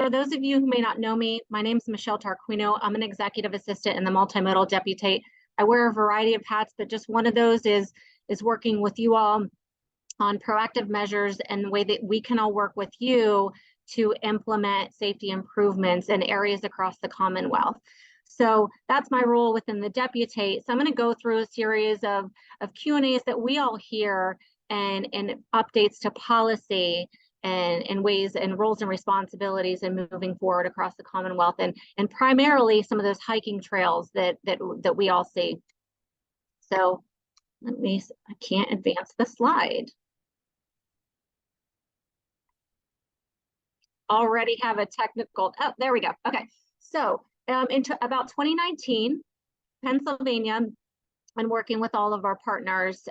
For those of you who may not know me, my name is Michelle Tarquino. I'm an executive assistant in the Multimodal Deputate. I wear a variety of hats, but just one of those is working with you all on proactive measures and the way that we can all work with you to implement safety improvements in areas across the Commonwealth. So that's my role within the Deputate. So I'm going to go through a series of Q&As that we all hear and updates to policy and ways and roles and responsibilities and moving forward across the Commonwealth, and primarily some of those hiking trails that we all see. So I can't advance the slide. Already have a technical, oh, there we go. Okay, so into about 2019, Pennsylvania, and working with all of our partners,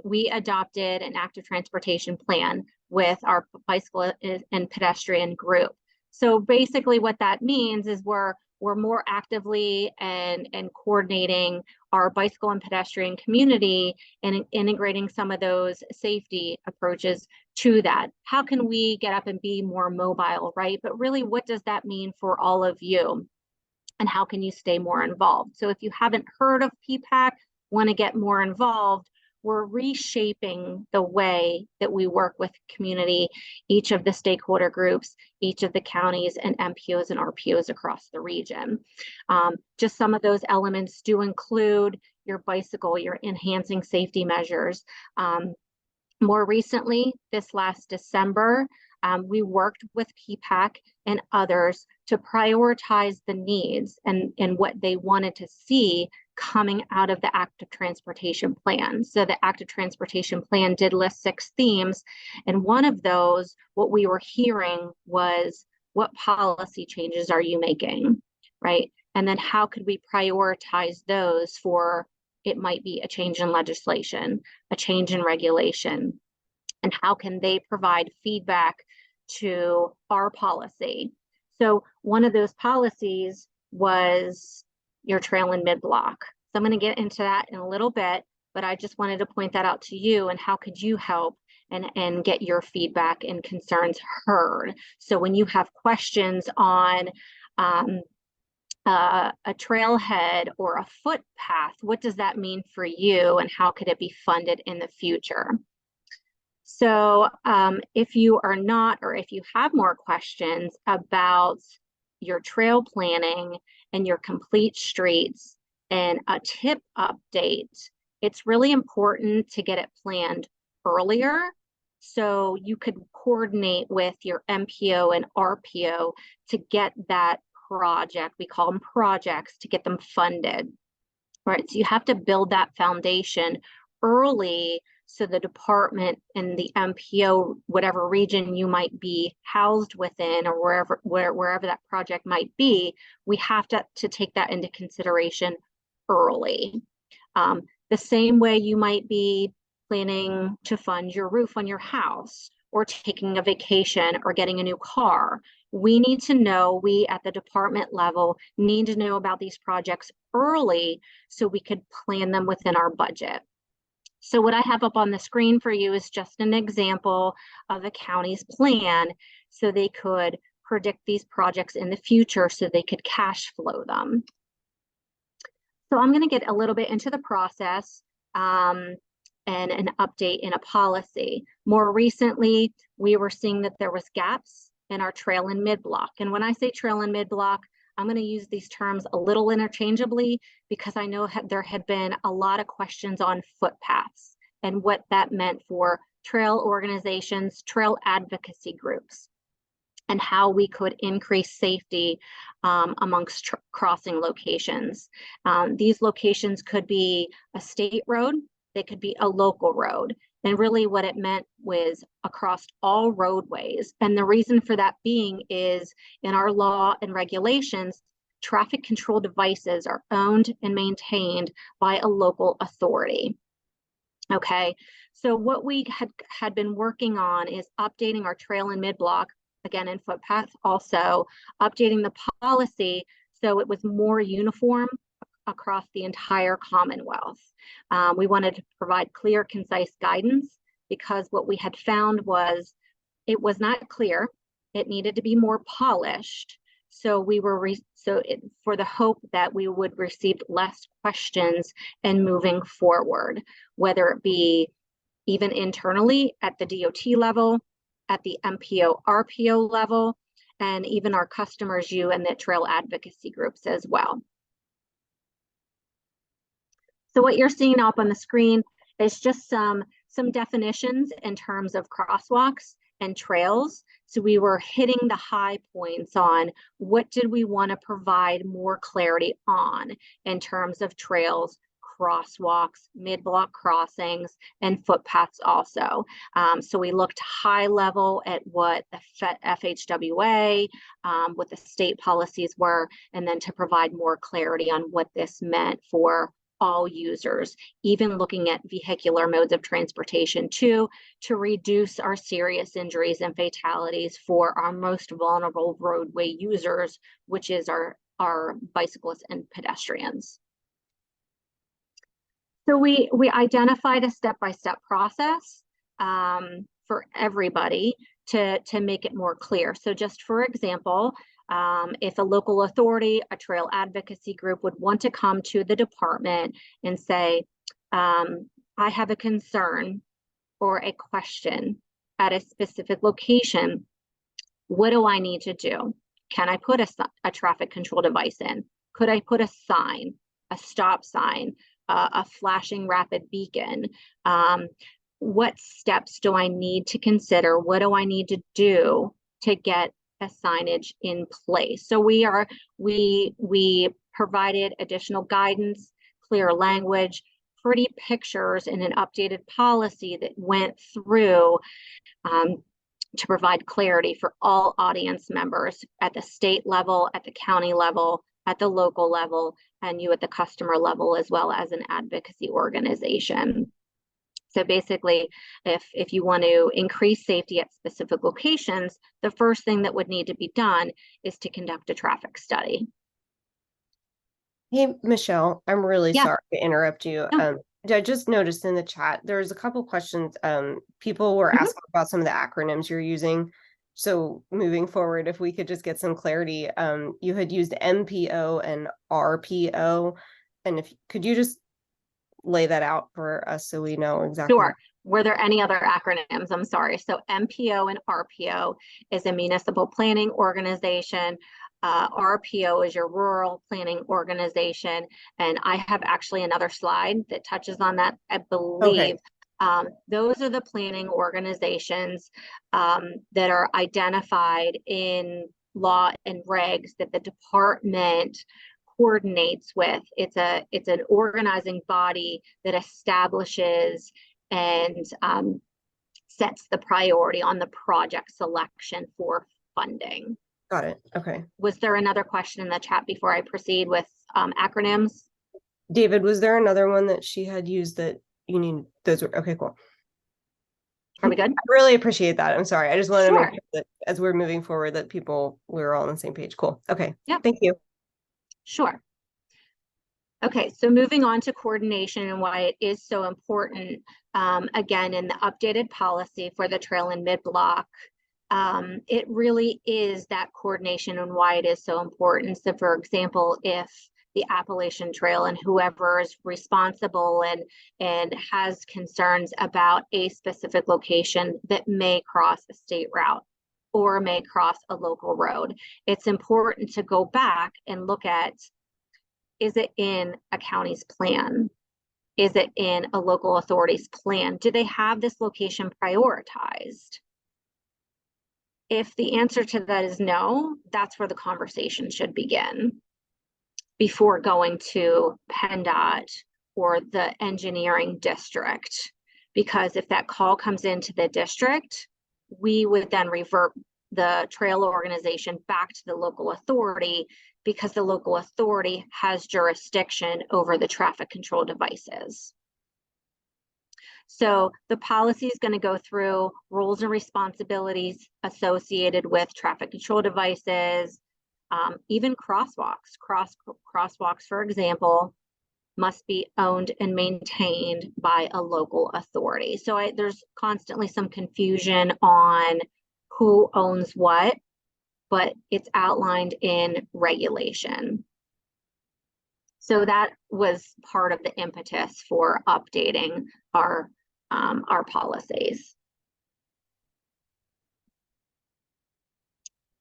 we adopted an active transportation plan with our bicycle and pedestrian group. So basically what that means is we're more actively and coordinating our bicycle and pedestrian community and integrating some of those safety approaches to that. How can we get up and be more mobile, right? But really, what does that mean for all of you? And how can you stay more involved? So if you haven't heard of PPAC, want to get more involved, we're reshaping the way that we work with community, each of the stakeholder groups, each of the counties and MPOs and RPOs across the region. Just some of those elements do include your bicycle, your enhancing safety measures. More recently, this last December, we worked with PPAC and others to prioritize the needs and what they wanted to see coming out of the active transportation plan. So the active transportation plan did list 6 themes, and one of those, what we were hearing was, what policy changes are you making, right? And then how could we prioritize those for, it might be a change in legislation, a change in regulation, and how can they provide feedback to our policy? So one of those policies was your trail and mid-block. So I'm going to get into that in a little bit, but I just wanted to point that out to you, and how could you help and get your feedback and concerns heard. So when you have questions on a trailhead or a footpath, what does that mean for you, and how could it be funded in the future? So if you are not, or if you have more questions about your trail planning and your complete streets and a tip update, it's really important to get it planned earlier so you could coordinate with your MPO and RPO to get that project, we call them projects, to get them funded, right? So you have to build that foundation early so the department and the MPO, whatever region you might be housed within, or wherever that project might be, we have to take that into consideration early. The same way you might be planning to fund your roof on your house, or taking a vacation, or getting a new car. We need to know, we at the department level need to know about these projects early so we could plan them within our budget. So what I have up on the screen for you is just an example of the county's plan, so they could predict these projects in the future so they could cash flow them. So I'm going to get a little bit into the process and an update in a policy. More recently, we were seeing that there was gaps in our trail and mid-block. And when I say trail and mid-block, I'm going to use these terms a little interchangeably because I know there had been a lot of questions on footpaths and what that meant for trail organizations, trail advocacy groups, and how we could increase safety amongst crossing locations. These locations could be a state road, they could be a local road. And really what it meant was across all roadways. And the reason for that being is in our law and regulations, traffic control devices are owned and maintained by a local authority. Okay, so what we had been working on is updating our trail and mid-block, again in footpaths, also updating the policy so it was more uniform across the entire Commonwealth. We wanted to provide clear, concise guidance because what we had found was it was not clear it needed to be more polished. So we were for the hope that we would receive less questions and moving forward, whether it be even internally at the DOT level, at the MPO, RPO level, and even our customers, you and the trail advocacy groups as well. So what you're seeing up on the screen is just some definitions in terms of crosswalks and trails. So we were hitting the high points on what did we want to provide more clarity on in terms of trails, crosswalks, mid-block crossings, and footpaths also. So we looked high level at what the FHWA, what the state policies were, and then to provide more clarity on what this meant for all users, even looking at vehicular modes of transportation too, to reduce our serious injuries and fatalities for our most vulnerable roadway users, which is our bicyclists and pedestrians. So we identified a step-by-step process for everybody to make it more clear. So just for example, if a local authority, a trail advocacy group would want to come to the department and say, I have a concern or a question at a specific location, what do I need to do? Can I put a traffic control device in? Could I put a sign, a stop sign, a flashing rapid beacon? What steps do I need to consider? What do I need to do to get a signage in place? So we provided additional guidance, clear language, pretty pictures, and an updated policy that went through to provide clarity for all audience members at the state level, at the county level, at the local level, and you at the customer level, as well as an advocacy organization. So basically, if you want to increase safety at specific locations, the first thing that would need to be done is to conduct a traffic study. Hey, Michelle, I'm really sorry to interrupt you. I just noticed in the chat, there's a couple questions. People were asking about some of the acronyms you're using. So moving forward, if we could just get some clarity, you had used MPO and RPO. And could you just lay that out for us so we know exactly? Sure. Were there any other acronyms? I'm sorry. So MPO and RPO is a municipal planning organization. RPO is your rural planning organization. And I have actually another slide that touches on that, I believe. Okay. Those are the planning organizations that are identified in law and regs that the department coordinates with. It's an organizing body that establishes and sets the priority on the project selection for funding. Got it. Okay. Was there another question in the chat before I proceed with acronyms? David, was there another one that she had used that you need? Those were okay. Cool. Are we good? I really appreciate that. I'm sorry. I just wanted to make sure that as we're moving forward, that we're all on the same page. Cool. Okay. Yeah. Thank you. Sure. Okay, so moving on to coordination and why it is so important. Again, in the updated policy for the trail and mid-block, it really is that coordination and why it is so important. So for example, if the Appalachian Trail and whoever is responsible and has concerns about a specific location that may cross a state route or may cross a local road, it's important to go back and look at, is it in a county's plan? Is it in a local authority's plan? Do they have this location prioritized? If the answer to that is no, that's where the conversation should begin before going to PennDOT or the engineering district. Because if that call comes into the district, we would then revert the trail organization back to the local authority, because the local authority has jurisdiction over the traffic control devices. So the policy is going to go through roles and responsibilities associated with traffic control devices, even crosswalks. Crosswalks, for example, must be owned and maintained by a local authority. So there's constantly some confusion on who owns what, but it's outlined in regulation. So that was part of the impetus for updating our policies.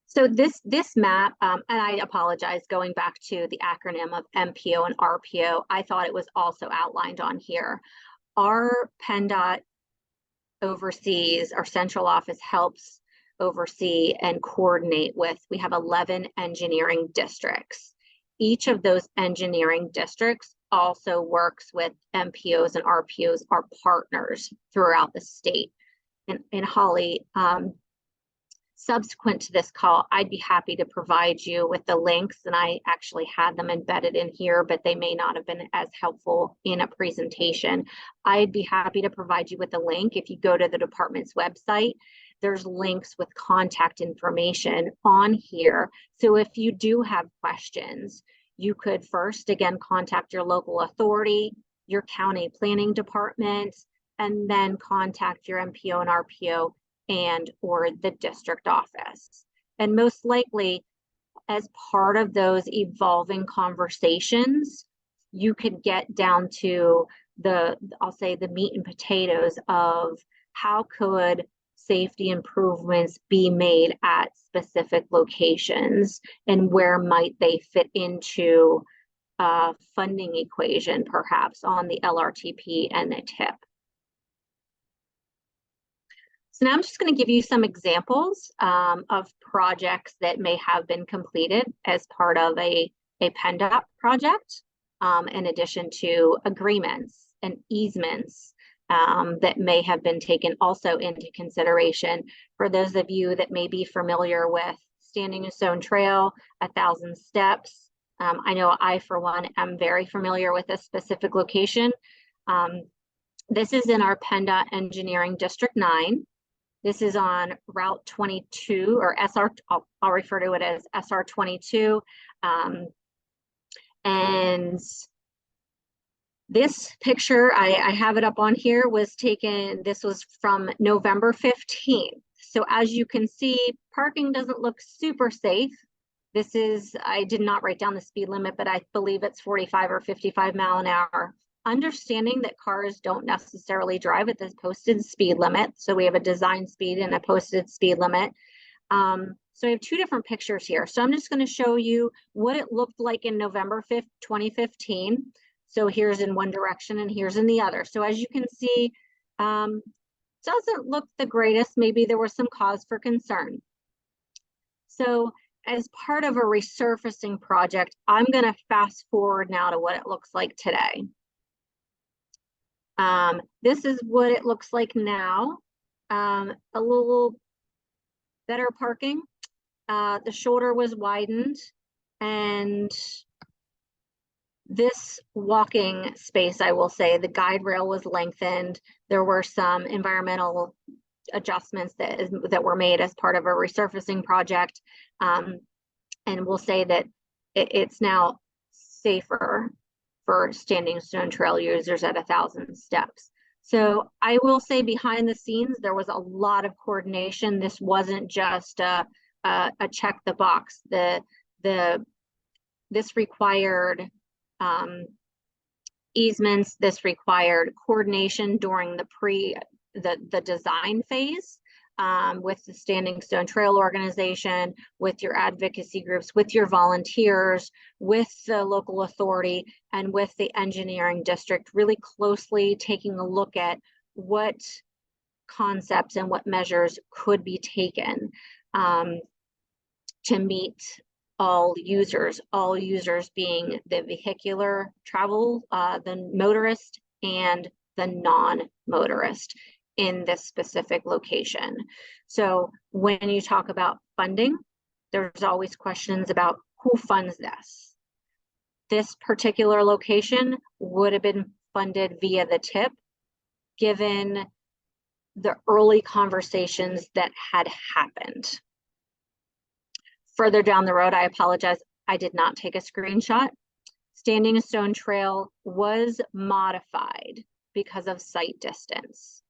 So this map, and I apologize, going back to the acronym of MPO and RPO, I thought it was also outlined on here. Our PennDOT oversees, our central office helps oversee and coordinate with, we have 11 engineering districts. Each of those engineering districts also works with MPOs and RPOs, our partners throughout the state. And Holly, subsequent to this call, I'd be happy to provide you with the links, and I actually had them embedded in here, but they may not have been as helpful in a presentation. I'd be happy to provide you with a link. If you go to the department's website, there's links with contact information on here. So if you do have questions, you could first, again, contact your local authority, your county planning department, and then contact your MPO and RPO and or the district office. And most likely, as part of those evolving conversations, you could get down to the, I'll say, the meat and potatoes of how could safety improvements be made at specific locations, and where might they fit into a funding equation, perhaps on the LRTP and the TIP. So now I'm just going to give you some examples of projects that may have been completed as part of a PennDOT project, in addition to agreements and easements that may have been taken also into consideration. For those of you that may be familiar with Standing Stone Trail, 1,000 Steps, I know I, for one, am very familiar with this specific location. This is in our PennDOT Engineering District 9. This is on Route 22, or SR, I'll refer to it as SR 22. And this picture, I have it up on here, was taken, this was from November 15th. So as you can see, parking doesn't look super safe. This is, I did not write down the speed limit, but I believe it's 45 or 55 mile an hour. Understanding that cars don't necessarily drive at this posted speed limit. So we have a design speed and a posted speed limit. So I have two different pictures here. So I'm just going to show you what it looked like in November 5th, 2015. So here's in one direction and here's in the other. So as you can see, doesn't look the greatest. Maybe there was some cause for concern. So as part of a resurfacing project, I'm going to fast forward now to what it looks like today. This is what it looks like now. A little better parking. The shoulder was widened, and this walking space, I will say, the guide rail was lengthened. There were some environmental adjustments that were made as part of a resurfacing project. And we'll say that it's now safer for Standing Stone Trail users at 1,000 steps. So I will say, behind the scenes, there was a lot of coordination. This wasn't just a check the box. This required easements. This required coordination during the design phase with the Standing Stone Trail organization, with your advocacy groups, with your volunteers, with the local authority, and with the engineering district, really closely taking a look at what concepts and what measures could be taken to meet all users being the vehicular travel, the motorist, and the non-motorist in this specific location. So when you talk about funding, there's always questions about who funds this. This particular location would have been funded via the TIP, given the early conversations that had happened. Further down the road, I apologize, I did not take a screenshot. Standing Stone Trail was modified because of site distance.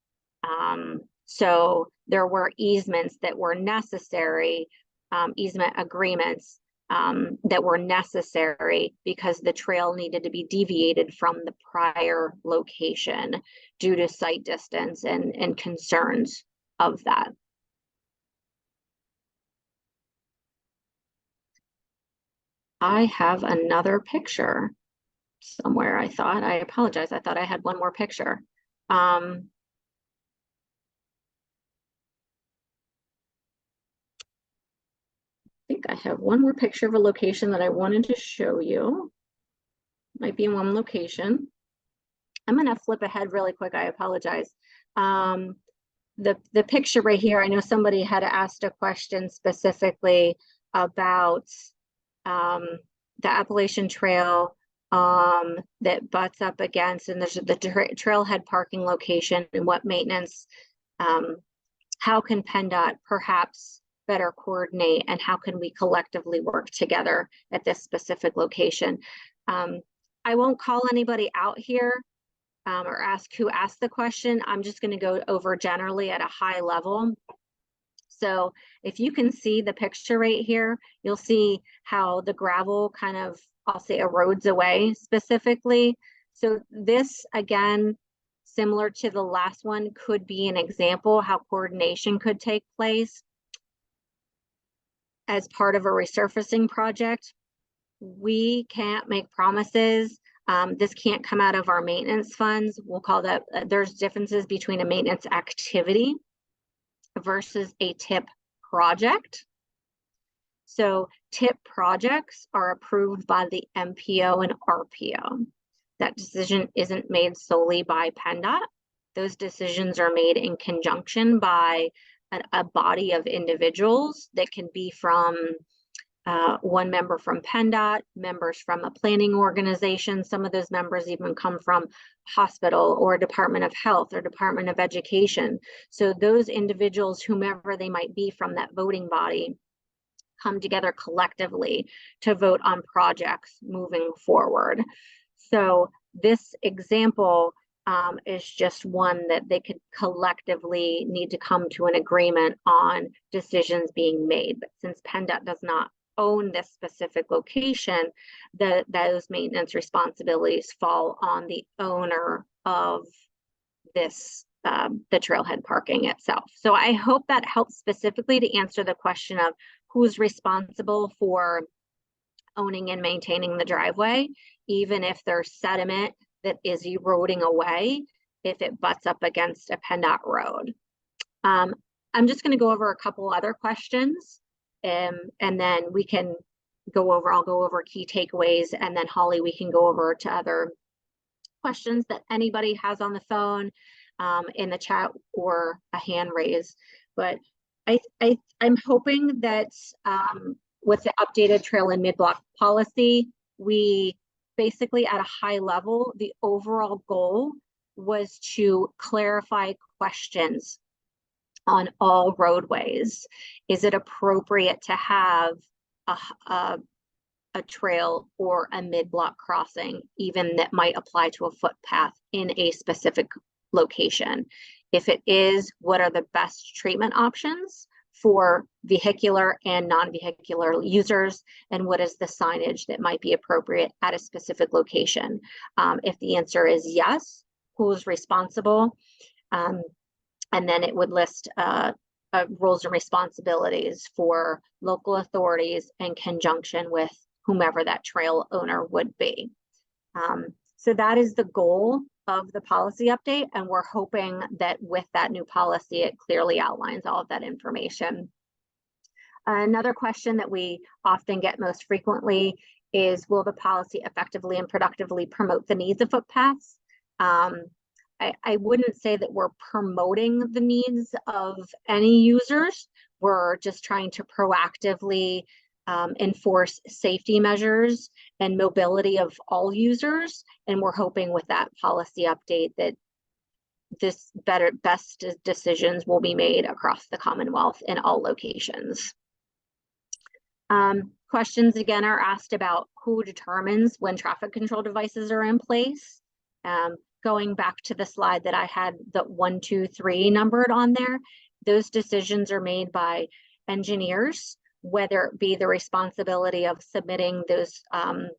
So there were easements that were necessary, easement agreements that were necessary because the trail needed to be deviated from the prior location due to site distance and concerns of that. I have another picture somewhere. I apologize. I thought I had one more picture. I think I have one more picture of a location that I wanted to show you. Might be in one location. I'm going to flip ahead really quick. I apologize. The picture right here, I know somebody had asked a question specifically about the Appalachian Trail that butts up against, and there's the trailhead parking location and what maintenance, how can PennDOT perhaps better coordinate, and how can we collectively work together at this specific location? I won't call anybody out here or ask who asked the question. I'm just going to go over generally at a high level. So if you can see the picture right here, you'll see how the gravel kind of, I'll say, erodes away specifically. So this, again, similar to the last one, could be an example how coordination could take place as part of a resurfacing project. We can't make promises. This can't come out of our maintenance funds. We'll call that, there's differences between a maintenance activity versus a TIP project. So TIP projects are approved by the MPO and RPO. That decision isn't made solely by PennDOT. Those decisions are made in conjunction by a body of individuals that can be from one member from PennDOT, members from a planning organization. Some of those members even come from hospital or Department of Health or Department of Education. So those individuals, whomever they might be from that voting body, come together collectively to vote on projects moving forward. So this example is just one that they could collectively need to come to an agreement on decisions being made. But since PennDOT does not own this specific location, those maintenance responsibilities fall on the owner of this, the trailhead parking itself. So I hope that helps specifically to answer the question of who's responsible for owning and maintaining the driveway, even if there's sediment that is eroding away if it butts up against a PennDOT road. I'm just going to go over a couple other questions, and then we can I'll go over key takeaways, and then Holly, we can go over to other questions that anybody has on the phone, in the chat, or a hand raise. But I'm hoping that with the updated trail and mid-block policy, we basically, at a high level, the overall goal was to clarify questions on all roadways. Is it appropriate to have a trail or a mid-block crossing, even that might apply to a footpath in a specific location? If it is, what are the best treatment options for vehicular and non-vehicular users, and what is the signage that might be appropriate at a specific location? If the answer is yes, who's responsible? And then it would list roles and responsibilities for local authorities in conjunction with whomever that trail owner would be. So that is the goal of the policy update, and we're hoping that with that new policy, it clearly outlines all of that information. Another question that we often get most frequently is, will the policy effectively and productively promote the needs of footpaths? I wouldn't say that we're promoting the needs of any users. We're just trying to proactively enforce safety measures and mobility of all users. And we're hoping with that policy update that best decisions will be made across the Commonwealth in all locations. Questions again are asked about who determines when traffic control devices are in place. going back to the slide that I had the 1, 2, 3 numbered on there, those decisions are made by engineers, whether it be the responsibility of submitting the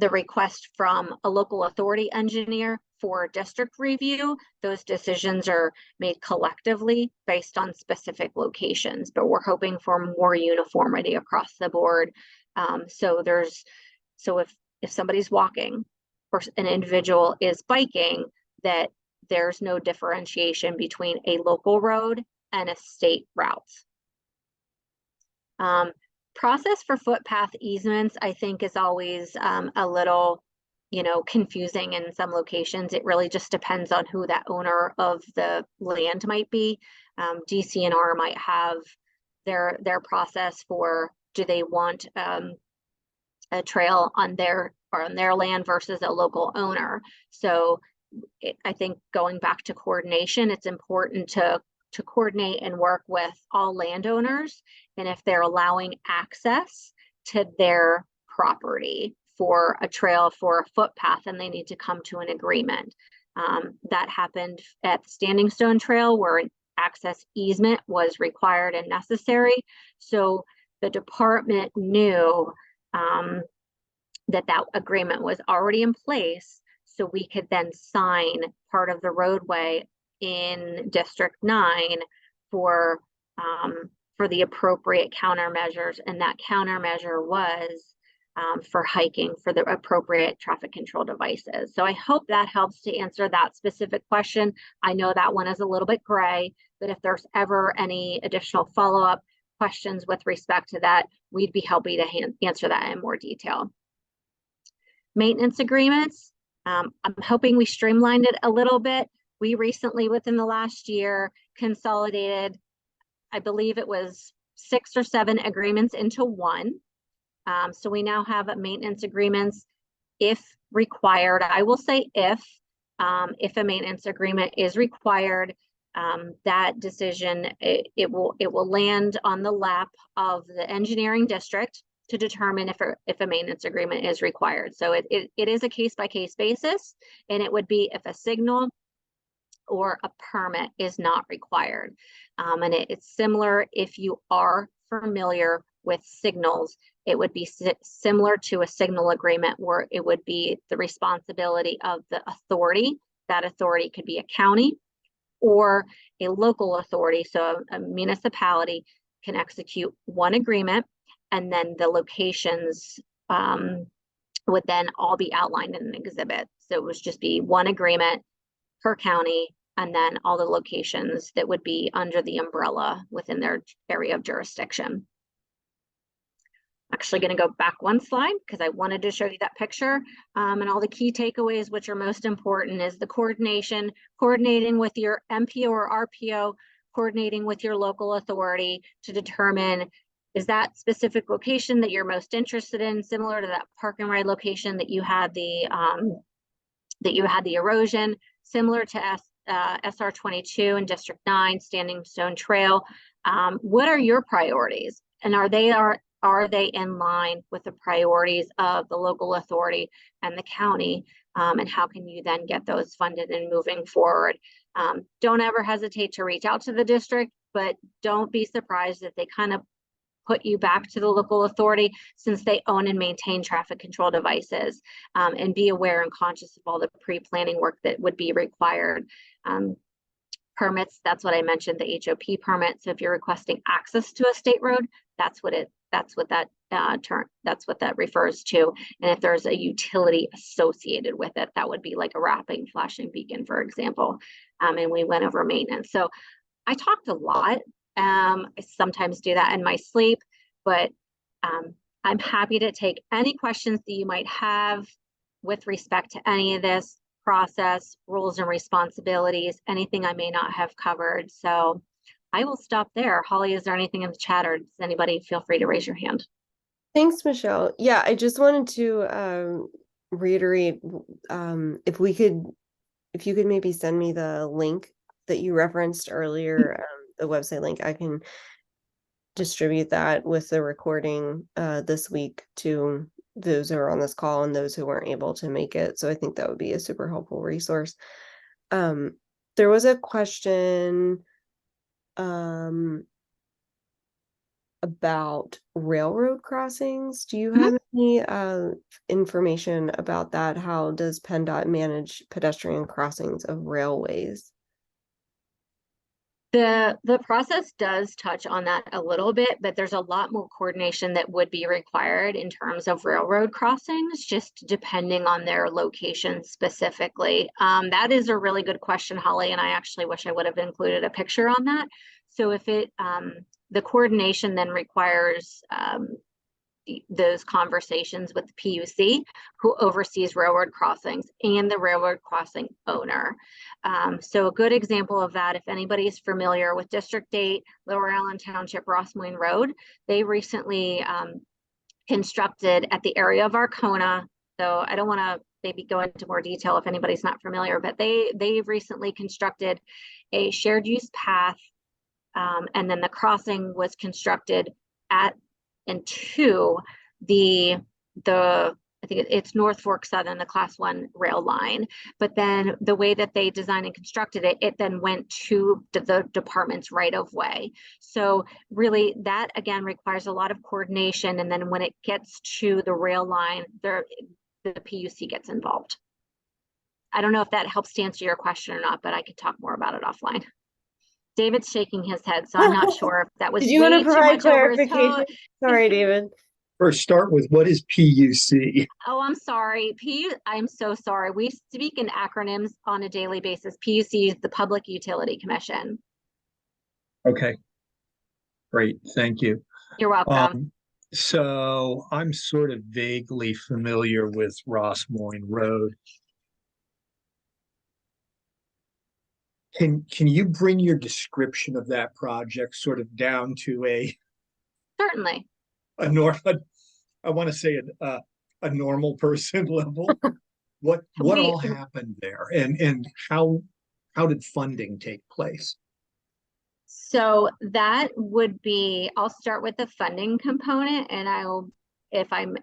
request from a local authority engineer for district review. Those decisions are made collectively based on specific locations, but we're hoping for more uniformity across the board. So if somebody's walking or an individual is biking, that there's no differentiation between a local road and a state route. Process for footpath easements, I think, is always a little, confusing in some locations. It really just depends on who that owner of the land might be. DCNR might have their process for, do they want a trail on their land versus a local owner. So I think going back to coordination, it's important to coordinate and work with all landowners, and if they're allowing access to their property for a trail, for a footpath, then they need to come to an agreement. That happened at the Standing Stone Trail, where an access easement was required and necessary. So the department knew that agreement was already in place, so we could then sign part of the roadway in District 9 for the appropriate countermeasures, and that countermeasure was for hiking for the appropriate traffic control devices. So I hope that helps to answer that specific question. I know that one is a little bit gray, but if there's ever any additional follow-up questions with respect to that, we'd be happy to answer that in more detail. Maintenance agreements, I'm hoping we streamlined it a little bit. We recently, within the last year, consolidated, I believe it was 6 or 7 agreements into one. So we now have maintenance agreements if required. I will say if a maintenance agreement is required, that decision, it will land on the lap of the engineering district to determine if a maintenance agreement is required. So it is a case-by-case basis, and it would be if a signal or a permit is not required. And it's similar, if you are familiar with signals, it would be similar to a signal agreement, where it would be the responsibility of the authority. That authority could be a county or a local authority. So a municipality can execute one agreement, and then the locations would then all be outlined in an exhibit. So it would just be one agreement per county, and then all the locations that would be under the umbrella within their area of jurisdiction. Actually going to go back one slide because I wanted to show you that picture, and all the key takeaways, which are most important, is the coordinating with your MPO or RPO, coordinating with your local authority to determine, is that specific location that you're most interested in similar to that park and ride location that you had the erosion, similar to SR 22 and District 9 Standing Stone Trail. What are your priorities, and are they in line with the priorities of the local authority and the county, and how can you then get those funded and moving forward? Don't ever hesitate to reach out to the district, but don't be surprised if they kind of put you back to the local authority, since they own and maintain traffic control devices, and be aware and conscious of all the pre-planning work that would be required. Permits, that's what I mentioned, the HOP permit. So if you're requesting access to a state road, that's what that refers to. And if there's a utility associated with it, that would be like a wrapping flashing beacon, for example. And we went over maintenance. So I talked a lot. I sometimes do that in my sleep, but I'm happy to take any questions that you might have with respect to any of this process, rules and responsibilities, anything I may not have covered. So I will stop there. Holly, is there anything in the chat, or does anybody feel free to raise your hand? Thanks, Michelle. Yeah, I just wanted to reiterate, if you could maybe send me the link that you referenced earlier, the website link, I can distribute that with the recording this week to those who are on this call and those who weren't able to make it. So I think that would be a super helpful resource. There was a question about railroad crossings. Do you have any information about that? How does PennDOT manage pedestrian crossings of railways? The process does touch on that a little bit, but there's a lot more coordination that would be required in terms of railroad crossings, just depending on their location specifically. That is a really good question, Holly, and I actually wish I would have included a picture on that. So if it, the coordination then requires those conversations with the PUC, who oversees railroad crossings, and the railroad crossing owner. So a good example of that, if anybody is familiar with District 8, Lower Allen Township, Ross Moyne Road, they recently constructed at the area of Arcona. So I don't want to maybe go into more detail if anybody's not familiar, but they recently constructed a shared use path, and then the crossing was constructed at and to the I think it's North Fork Southern, the Class 1 rail line. But then the way that they designed and constructed it, it then went to the department's right of way. So really that again requires a lot of coordination. And then when it gets to the rail line, the PUC gets involved. I don't know if that helps to answer your question or not, but I could talk more about it offline. David's shaking his head, so I'm not sure if that was Did you want to provide clarification? Sorry, David. First, start with what is PUC? Oh, I'm sorry. I'm so sorry. We speak in acronyms on a daily basis. PUC is the Public Utility Commission. Okay. Great. Thank you. You're welcome. So I'm sort of vaguely familiar with Ross Moyne Road. Can you bring your description of that project sort of down to Certainly. I want to say a normal person level? What all happened there, and how did funding take place? So that would be, I'll start with the funding component, and if I'm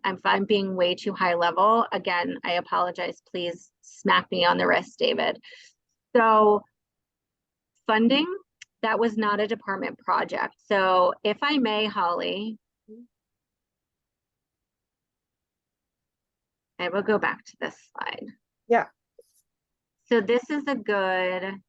being way too high level, again, I apologize. Please smack me on the wrist, David. So funding, that was not a department project. So if I may, Holly, I will go back to this slide. Yeah. So this is a good,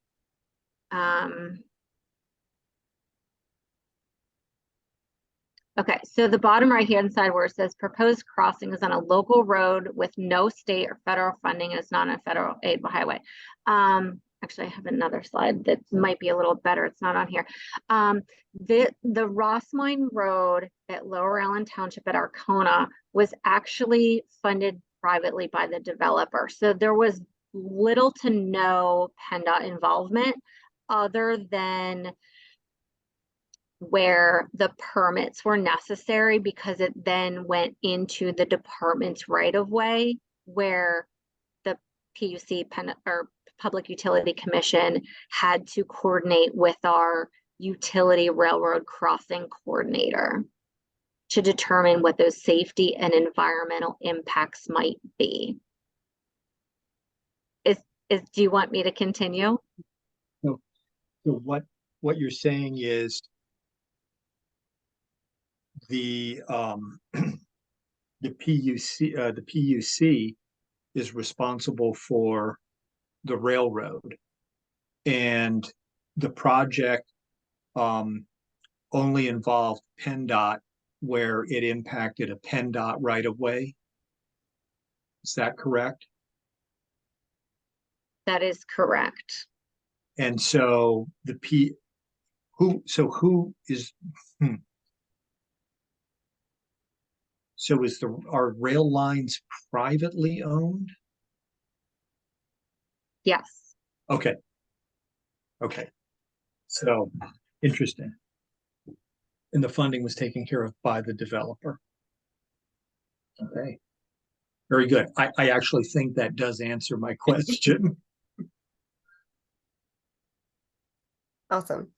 okay, so the bottom right-hand side where it says proposed crossing is on a local road with no state or federal funding and it's not a federal aid highway. Actually, I have another slide that might be a little better. It's not on here. The Ross Moyne Road at Lower Allen Township at Arcona was actually funded privately by the developer. So there was little to no PennDOT involvement other than where the permits were necessary, because it then went into the department's right of way where the PUC or Public Utility Commission had to coordinate with our utility railroad crossing coordinator to determine what those safety and environmental impacts might be. Do you want me to continue? So what you're saying is the PUC is responsible for the railroad, and the project only involved PennDOT where it impacted a PennDOT right of way. Is that correct? That is correct. And so who is so are rail lines privately owned? Yes. Okay. So interesting. And the funding was taken care of by the developer. Okay. Very good. I actually think that does answer my question. Awesome.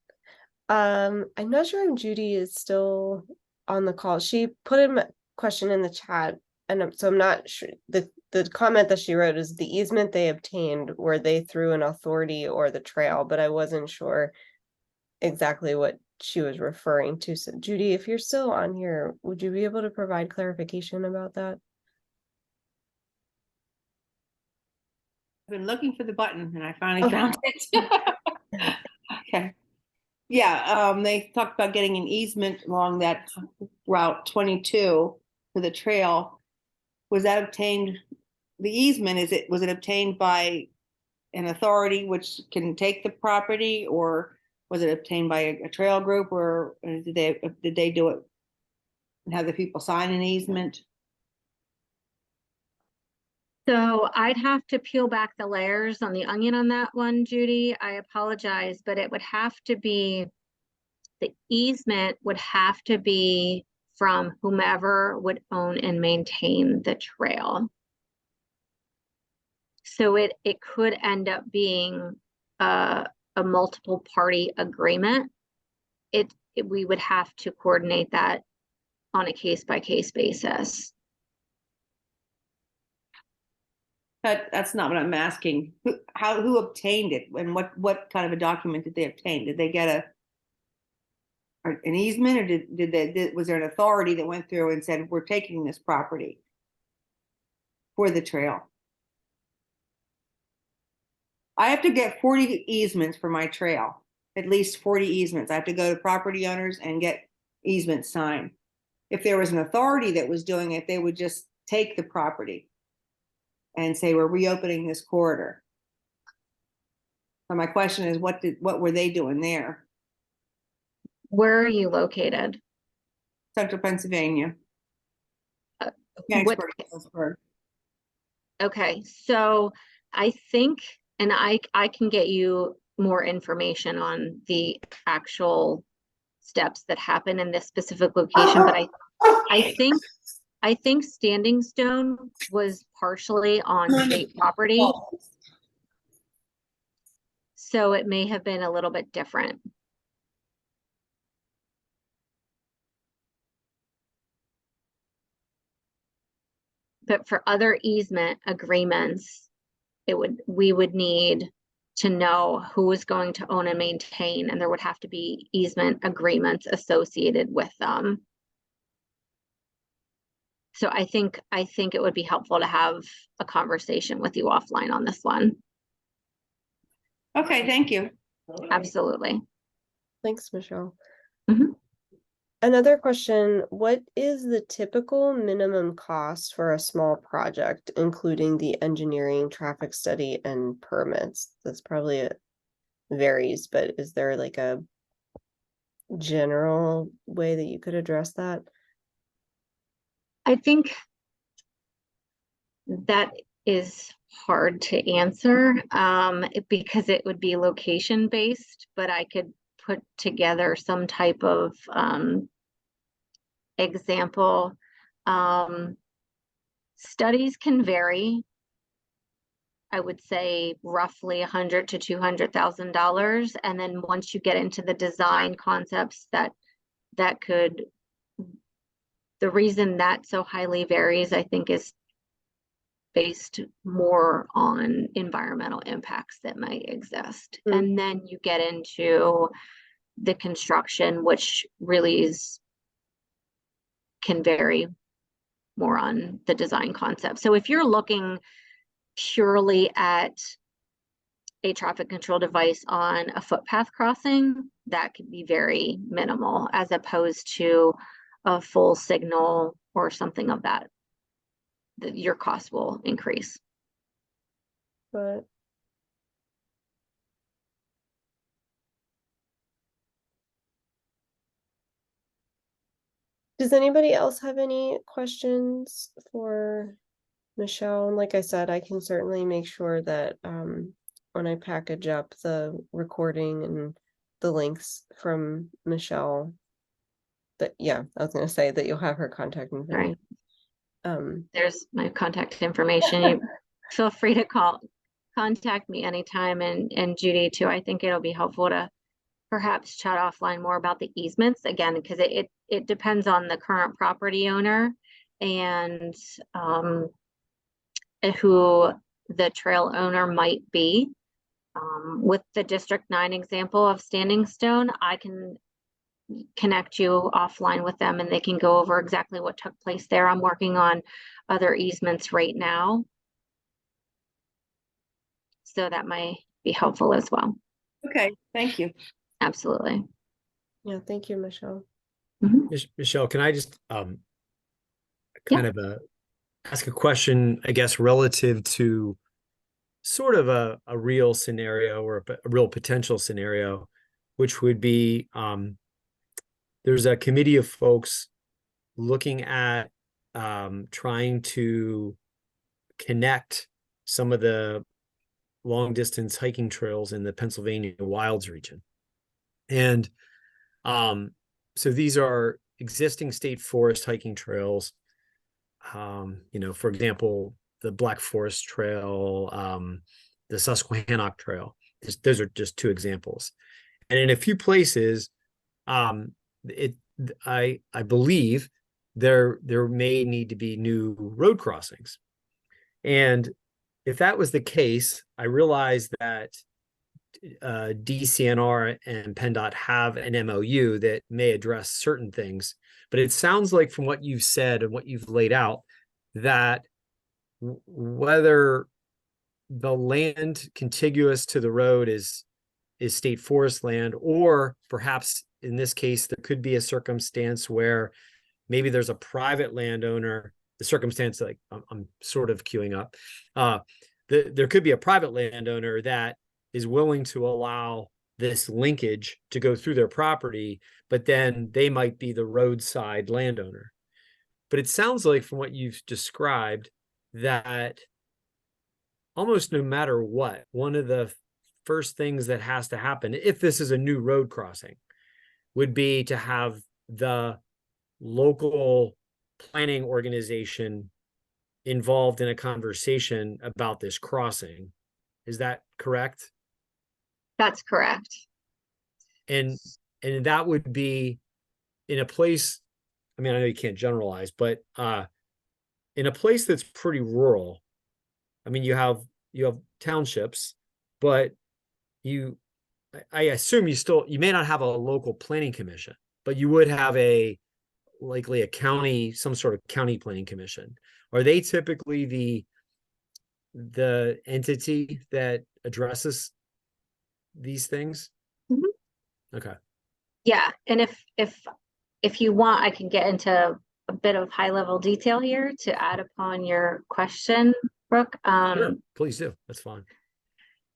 I'm not sure if Judy is still on the call. She put a question in the chat and so I'm not sure, the comment that she wrote is the easement they obtained, were they through an authority or the trail, but I wasn't sure exactly what she was referring to. So Judy, if you're still on here, would you be able to provide clarification about that? I've been looking for the button and I finally Oh. found it. Okay. Yeah, they talked about getting an easement along that Route 22 for the trail. Was that obtained, the easement, was it obtained by an authority which can take the property, or was it obtained by a trail group, or did they do it and have the people sign an easement? So I'd have to peel back the layers on the onion on that one, Judy. I apologize, but it would have to be, the easement would have to be from whomever would own and maintain the trail. So it could end up being a multiple party agreement. We would have to coordinate that on a case by case basis. That's not what I'm asking. Who obtained it, and what kind of a document did they obtain? Did they get an easement, or was there an authority that went through and said, we're taking this property for the trail? I have to get 40 easements for my trail, at least 40 easements. I have to go to property owners and get easements signed. If there was an authority that was doing it, they would just take the property and say, we're reopening this corridor. So my question is, what were they doing there? Where are you located? Central Pennsylvania. Okay, so I think, and I can get you more information on the actual steps that happen in this specific location, but I think Standing Stone was partially on state property, so it may have been a little bit different. But for other easement agreements, we would need to know who is going to own and maintain, and there would have to be easement agreements associated with them. So I think it would be helpful to have a conversation with you offline on this one. Okay, thank you. Absolutely. Thanks, Michelle. Mhm. Another question, what is the typical minimum cost for a small project, including the engineering, traffic study, and permits? That's probably varies, but is there like a general way that you could address that? I think that is hard to answer because it would be location based, but I could put together some type of example. Studies can vary. I would say roughly $100,000 to $200,000, and then once you get into the design concepts, that could. The reason that so highly varies, I think, is based more on environmental impacts that might exist. And then you get into the construction, which really can vary more on the design concept. So if you're looking purely at a traffic control device on a footpath crossing, that could be very minimal, as opposed to a full signal or something of that, your cost will increase. But does anybody else have any questions for Michelle? And like I said, I can certainly make sure that when I package up the recording and the links from Michelle, that, yeah, I was going to say that you'll have her contact information. Right. There's my contact information. You feel free to contact me anytime, and Judy too. I think it'll be helpful to perhaps chat offline more about the easements again, because it depends on the current property owner and who the trail owner might be. With the District 9 example of Standing Stone, I can connect you offline with them and they can go over exactly what took place there. I'm working on other easements right now, so that might be helpful as well. Okay, thank you. Absolutely. Yeah, thank you, Michelle. Michelle, can I just Yeah. ask a question, I guess, relative to sort of a real scenario or a real potential scenario, which would be there's a committee of folks looking at trying to connect some of the long distance hiking trails in the Pennsylvania Wilds region. And so these are existing state forest hiking trails. For example, the Black Forest Trail, the Susquehannock Trail. Those are just two examples. And in a few places, I believe there may need to be new road crossings. And if that was the case, I realize that DCNR and PennDOT have an MOU that may address certain things, but it sounds like from what you've said and what you've laid out that whether the land contiguous to the road is state forest land, or perhaps in this case there could be a circumstance where maybe there's a private landowner. The circumstance, like I'm sort of queuing up, there could be a private landowner that is willing to allow this linkage to go through their property, but then they might be the roadside landowner. But it sounds like from what you've described that almost no matter what, one of the first things that has to happen, if this is a new road crossing, would be to have the local planning organization involved in a conversation about this crossing. Is that correct? That's correct. And that would be in a place, I mean, I know you can't generalize, but in a place that's pretty rural. I mean, you have townships, but I assume you may not have a local planning commission, but you would have likely a county, some sort of county planning commission. Are they typically the entity that addresses these things? Mm-hmm. Okay. Yeah, and if you want, I can get into a bit of high level detail here to add upon your question, Brooke. Sure, please do. That's fine.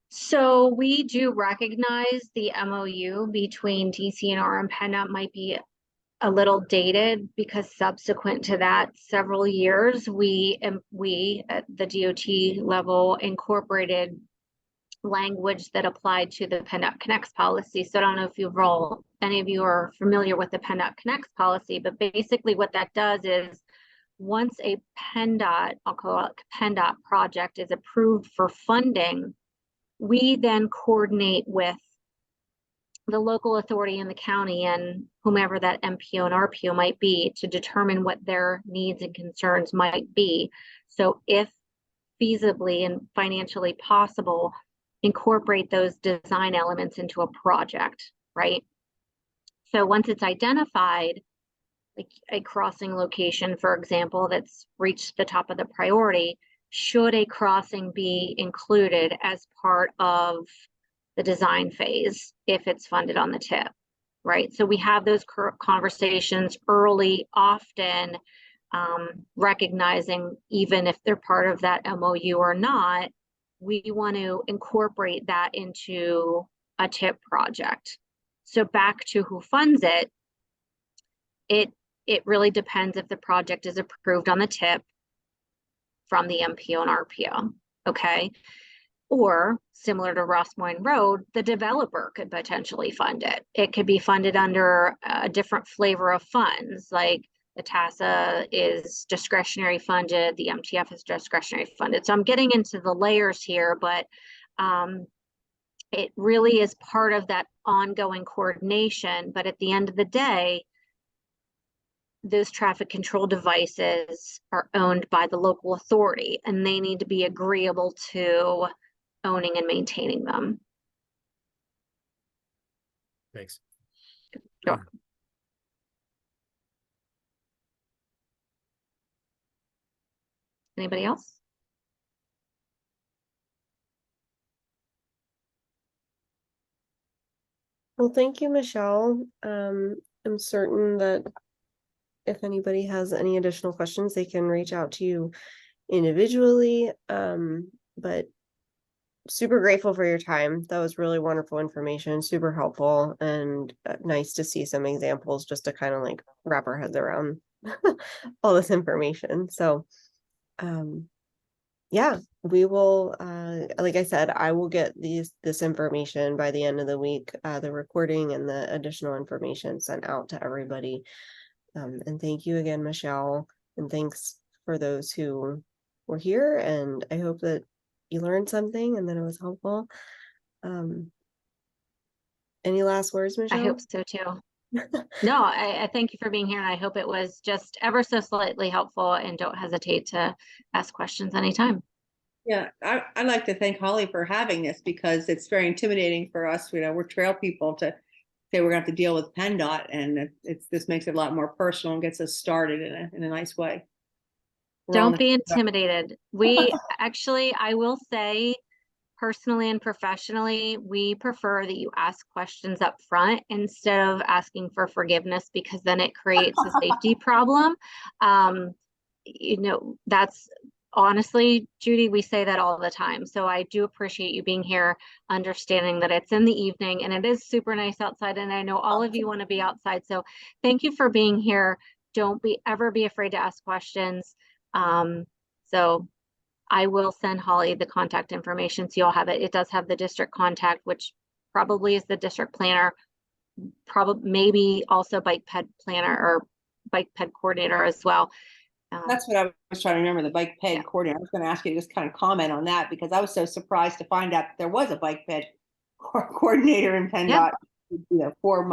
So we do recognize the MOU between DCNR and PennDOT might be a little dated because subsequent to that several years, we at the DOT level incorporated language that applied to the PennDOT Connects policy. So I don't know if any of you are familiar with the PennDOT Connects policy, but basically what that does is once a PennDOT, I'll call it PennDOT project, is approved for funding, we then coordinate with the local authority in the county and whomever that MPO and RPO might be to determine what their needs and concerns might be. So if feasibly and financially possible, incorporate those design elements into a project, right? So once it's identified, like a crossing location, for example, that's reached the top of the priority, should a crossing be included as part of the design phase if it's funded on the tip, right? So we have those conversations early, often, recognizing even if they're part of that MOU or not, we want to incorporate that into a tip project. So back to who funds it, it really depends if the project is approved on the tip from the MPO and RPO, okay? Or similar to Ross Moyne Road, the developer could potentially fund it. It could be funded under a different flavor of funds, like the TASA is discretionary funded, the MTF is discretionary funded. So I'm getting into the layers here, but it really is part of that ongoing coordination. But at the end of the day, those traffic control devices are owned by the local authority, and they need to be agreeable to owning and maintaining them. Thanks. Sure. Anybody else? Well, thank you, Michelle. I'm certain that if anybody has any additional questions, they can reach out to you individually. But super grateful for your time. That was really wonderful information, super helpful, and nice to see some examples just to kind of like wrap our heads around all this information. So, yeah, we will, like I said, I will get this information by the end of the week, the recording and the additional information sent out to everybody. And thank you again, Michelle, and thanks for those who were here, and I hope that you learned something and that it was helpful. Any last words, Michelle? I hope so too. No, I thank you for being here, and I hope it was just ever so slightly helpful, and don't hesitate to ask questions anytime. Yeah, I'd like to thank Holly for having this, because it's very intimidating for us. You know, we're trail people to say we're going to have to deal with PennDOT, and this makes it a lot more personal and gets us started in a nice way. Don't be intimidated. We actually, I will say, personally and professionally, we prefer that you ask questions up front instead of asking for forgiveness, because then it creates a safety problem. You know, that's honestly, Judy, we say that all the time. So I do appreciate you being here, understanding that it's in the evening and it is super nice outside. And I know all of you want to be outside. So thank you for being here. Don't ever be afraid to ask questions. So I will send Holly the contact information so you'll have it. It does have the district contact, which probably is the district planner, probably maybe also bike ped planner or bike ped coordinator as well. That's what I was trying to remember, the bike ped coordinator. I was going to ask you to just kind of comment on that, because I was so surprised to find out that there was a bike ped coordinator in PennDOT, you know, for